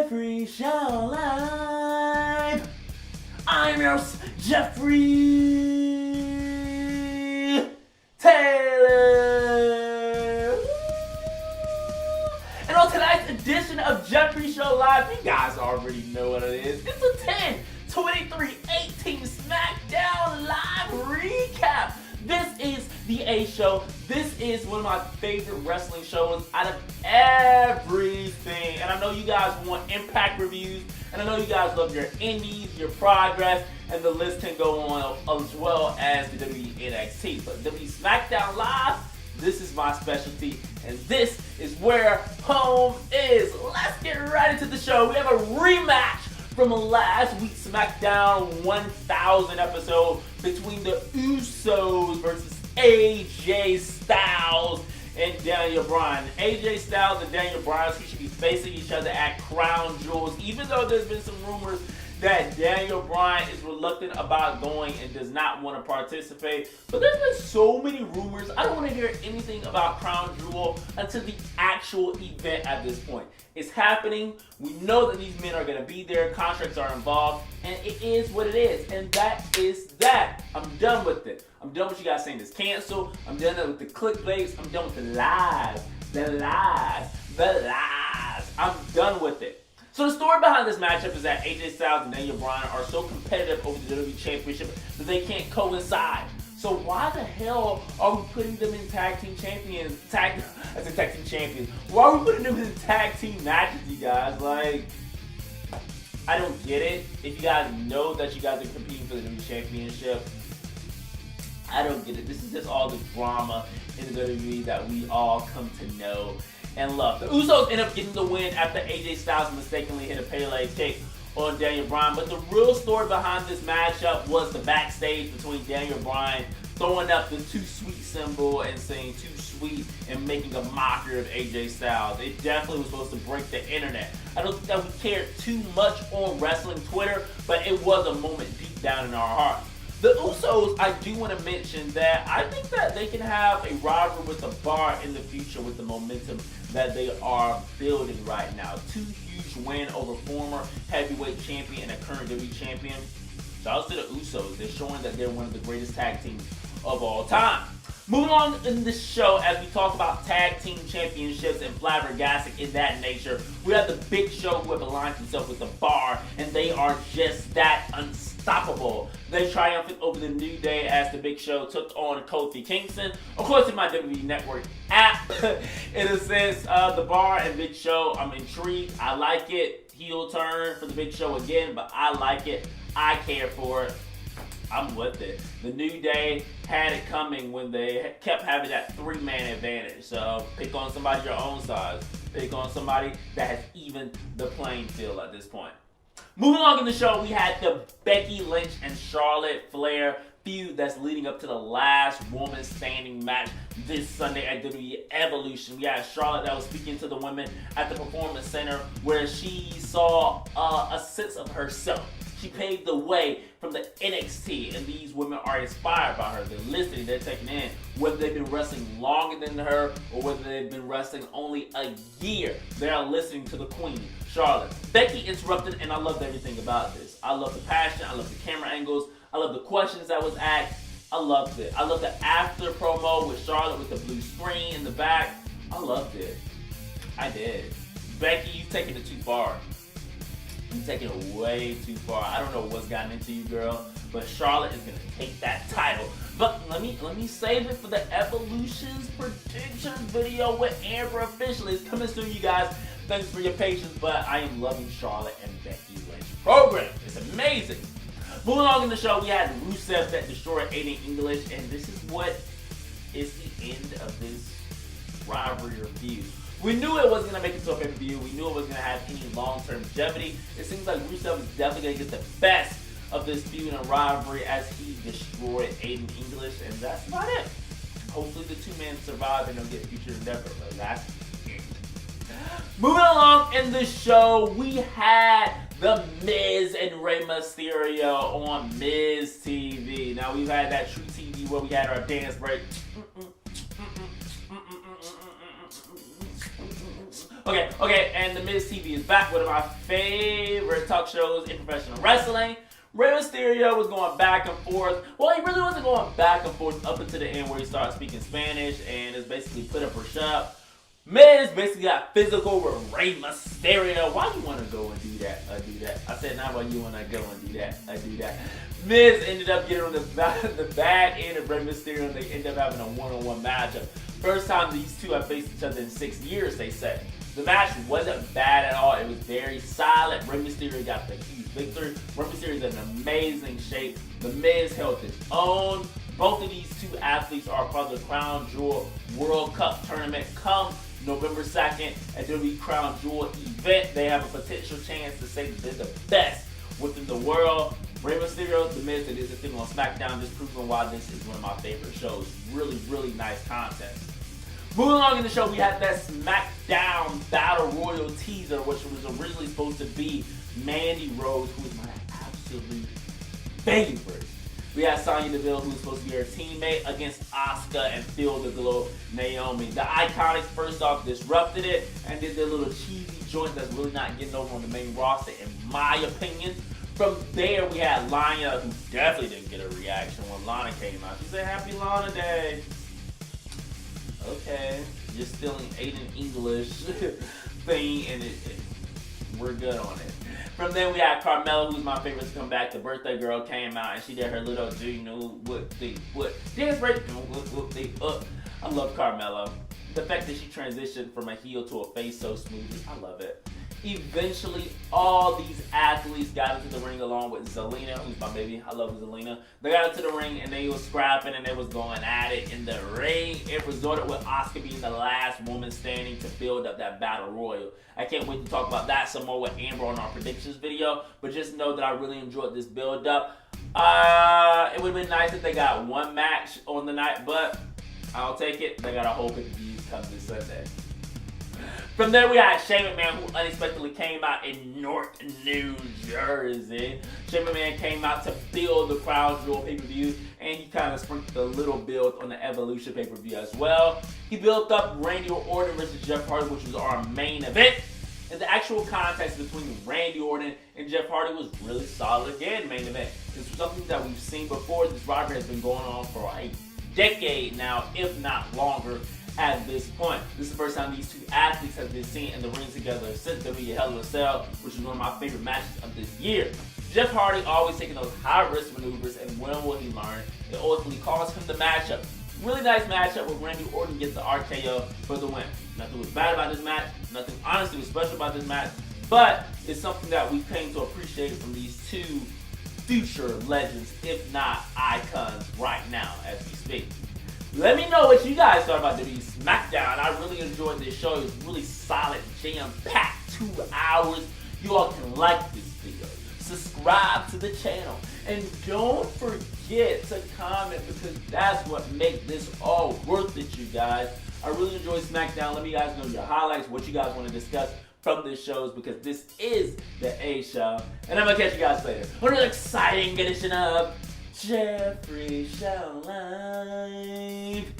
Jeffrey Show Live. I'm your Jeffrey Taylor. And on tonight's edition of Jeffrey Show Live, you guys already know what it is. It's a 10/23/18 SmackDown Live recap. This is the A Show. This is one of my favorite wrestling shows out of everything. And I know you guys want Impact reviews, and I know you guys love your indies, your progress, and the list can go on as well as the WWE NXT. But WWE SmackDown Live, this is my specialty, and this is where home is. Let's get right into the show. We have a rematch from last week's SmackDown 1000 episode between the Usos versus AJ Styles and Daniel Bryan. AJ Styles and Daniel Bryan should be facing each other at Crown Jewels, even though there's been some rumors that Daniel Bryan is reluctant about going and does not want to participate. But there's been so many rumors. I don't want to hear anything about Crown Jewel until the actual event at this point. It's happening. We know that these men are going to be there. Contracts are involved. And it is what it is. And that is that. I'm done with it. I'm done with you guys saying it's canceled. I'm done with the clickbaits. I'm done with the lies. The lies. The lies. I'm done with it. So the story behind this matchup is that AJ Styles and Daniel Bryan are so competitive over the WWE Championship that they can't coincide. So why the hell are we putting them in tag team champions? Tag team champions. Why are we putting them in tag team matches, you guys? Like, I don't get it. If you guys know that you guys are competing for the WWE Championship, I don't get it. This is just all the drama in the WWE that we all come to know and love. The Usos end up getting the win after AJ Styles mistakenly hit a Pele kick on Daniel Bryan. But the real story behind this matchup was the backstage between Daniel Bryan throwing up the too sweet symbol and saying too sweet and making a mockery of AJ Styles. It definitely was supposed to break the internet. I don't think that we cared too much on wrestling Twitter, but it was a moment deep down in our hearts. The Usos, I do want to mention that I think that they can have a rivalry with the Bar in the future with the momentum that they are building right now. Two huge wins over former heavyweight champion and a current WWE champion. Shout out to the Usos. They're showing that they're one of the greatest tag teams of all time. Moving on in this show, as we talk about tag team championships and flabbergasting in that nature, we have the Big Show who have aligned themselves with the Bar, and they are just that unstoppable. They triumphed over the New Day as the Big Show took on Kofi Kingston. Of course, in my WWE Network app, it says the Bar and Big Show. I'm intrigued. I like it. Heel turn for the Big Show again, but I like it. I care for it. I'm with it. The New Day had it coming when they kept having that three-man advantage. So pick on somebody your own size. Pick on somebody that has evened the playing field at this point. Moving along in the show, we had the Becky Lynch and Charlotte Flair feud that's leading up to the last woman standing match this Sunday at WWE Evolution. We had Charlotte that was speaking to the women at the Performance Center where she saw a sense of herself. She paved the way from the NXT, and these women are inspired by her. They're listening, they're taking in, whether they've been wrestling longer than her or whether they've been wrestling only a year. They are listening to the queen, Charlotte. Becky interrupted, and I loved everything about this. I love the passion, I love the camera angles, I love the questions that was asked. I loved it. I love the after promo with Charlotte with the blue screen in the back. I loved it. I did. Becky, you've taken it too far. You're taking it way too far. I don't know what's gotten into you, girl, but Charlotte is gonna take that title. But let me save it for the Evolution's predictions video with Amber officially. It's coming soon, you guys. Thanks for your patience, but I am loving Charlotte and Becky Lynch program. It's amazing. Moving along in the show, we had Rusev that destroyed Aiden English, and this is what is the end of this rivalry or feud. We knew it wasn't going to make it to a pay-per-view. We knew it wasn't going to have any long-term longevity. It seems like Rusev is definitely going to get the best of this feud and rivalry as he destroyed Aiden English, and that's about it. Hopefully the two men survive and they'll get future endeavor, but that's it. Moving along in the show, we had The Miz and Rey Mysterio on Miz TV. Now we've had that True TV where we had our dance break. Okay, and the Miz TV is back. One of my favorite talk shows in professional wrestling. Rey Mysterio was going back and forth. Well, he really wasn't going back and forth up until the end where he started speaking Spanish and is basically put up or shut. Miz basically got physical with Rey Mysterio. Why do you want to go and do that? I said, not why you want to go and do that. Miz ended up getting on the bad end of Rey Mysterio and they ended up having a one-on-one matchup. First time these two have faced each other in 6 years, they said. The match wasn't bad at all. It was very solid. Rey Mysterio got the huge victory. Rey Mysterio is in amazing shape. The Miz held his own. Both of these two athletes are part of the Crown Jewel World Cup tournament come November 2nd at WWE Crown Jewel event. They have a potential chance to say that they're the best within the world. Rey Mysterio, The Miz, it is a thing on SmackDown, just proving why this is one of my favorite shows. Really, really nice content. Moving along in the show, we had that SmackDown Battle Royal teaser, which was originally supposed to be Mandy Rose, who is my absolute favorite. We had Sonya Deville, who was supposed to be her teammate, against Asuka and Feel the Glow Naomi. The Iconics, first off, disrupted it and did their little cheesy joint that's really not getting over on the main roster, in my opinion. From there, we had Lana, who definitely didn't get a reaction when Lana came out. She said, "Happy Lana Day." Okay, you're stealing Aiden English thing, and we're good on it. From then we had Carmella, who's my favorite to come back. The birthday girl came out and she did her little dance break. I love Carmella. The fact that she transitioned from a heel to a face so smoothly, I love it. Eventually, all these athletes got into the ring along with Zelina, who's my baby. I love Zelina. They got into the ring and they was scrapping and they was going at it in the ring. It resulted with Asuka being the last woman standing to build up that battle royal. I can't wait to talk about that some more with Amber on our predictions video, but just know that I really enjoyed this build up. It would have been nice if they got one match on the night, but I'll take it. They got a whole pay-per-view coming this Sunday. From there, we had Shane McMahon, who unexpectedly came out in North New Jersey. Shane McMahon came out to build the Crown Jewel pay-per-view, and he kind of sprinkled a little build on the Evolution pay-per-view as well. He built up Randy Orton versus Jeff Hardy, which was our main event. And the actual contest between Randy Orton and Jeff Hardy was really solid. Again, main event. This was something that we've seen before. This rivalry has been going on for a decade now, if not longer. At this point, this is the first time these two athletes have been seen in the ring together since WWE Hell in a Cell, which is one of my favorite matches of this year. Jeff Hardy always taking those high-risk maneuvers, and when will he learn? It ultimately cost him the matchup. Really nice matchup where Randy Orton gets the RKO for the win. Nothing was bad about this match. Nothing honestly was special about this match, but it's something that we came to appreciate from these two future legends, if not icons, right now as we speak. Let me know what you guys thought about WWE SmackDown. I really enjoyed this show. It was really solid, jam-packed 2 hours. You all can like this video, subscribe to the channel, and don't forget to comment because that's what makes this all worth it, you guys. I really enjoyed SmackDown. Let me guys know your highlights, what you guys want to discuss from this show because this is the A Show. And I'm going to catch you guys later on an exciting edition of Jeffrey Show Live.